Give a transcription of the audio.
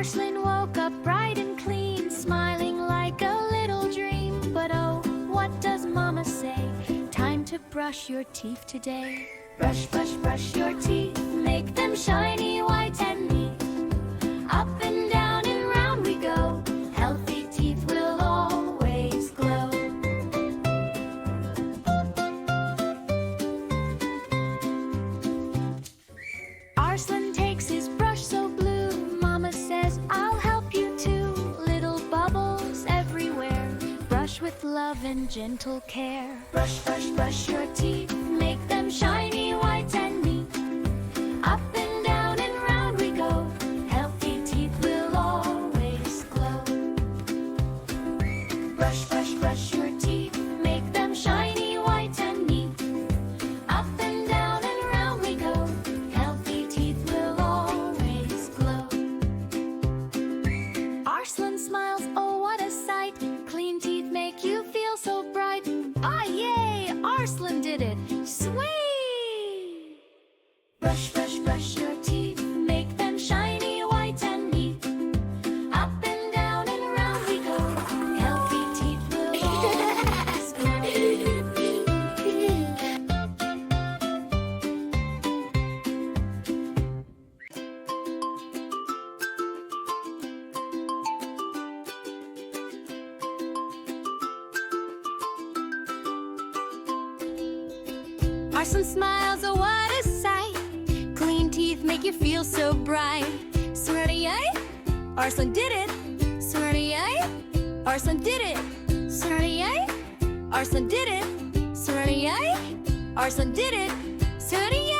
Arslan woke up bright and clean, smiling like a little dream. But oh, what does Mama say? Time to brush your teeth today. Brush, brush, brush your teeth, make them shiny, white and neat. Up and down and round we go, healthy teeth will always glow. Arslan takes his brush so blue, Mama says, I'll help you too. Little bubbles everywhere, brush with love and gentle care. Brush, brush, brush your teeth, make them shiny, white and neat. Up and down and round we go, healthy teeth will always glow. Brush, brush, brush your teeth, make them shiny, white and neat. Up and down and round we go, healthy teeth will always glow. Arslan smiles, oh what a sight, clean teeth make you feel so bright. Ah yay, Arslan did it, sweet! Brush, brush, brush your teeth, make them shiny, white and neat. Up and down and round we go, healthy teeth will always glow. Arslan smiles, oh what a sight, clean teeth make you feel so bright. Swear-to-yay, Arslan did it. Swear-to-yay, Arslan did it. Swear-to-yay, Arslan did it. Swear-to-yay, Arslan did it. Swear-to-yay.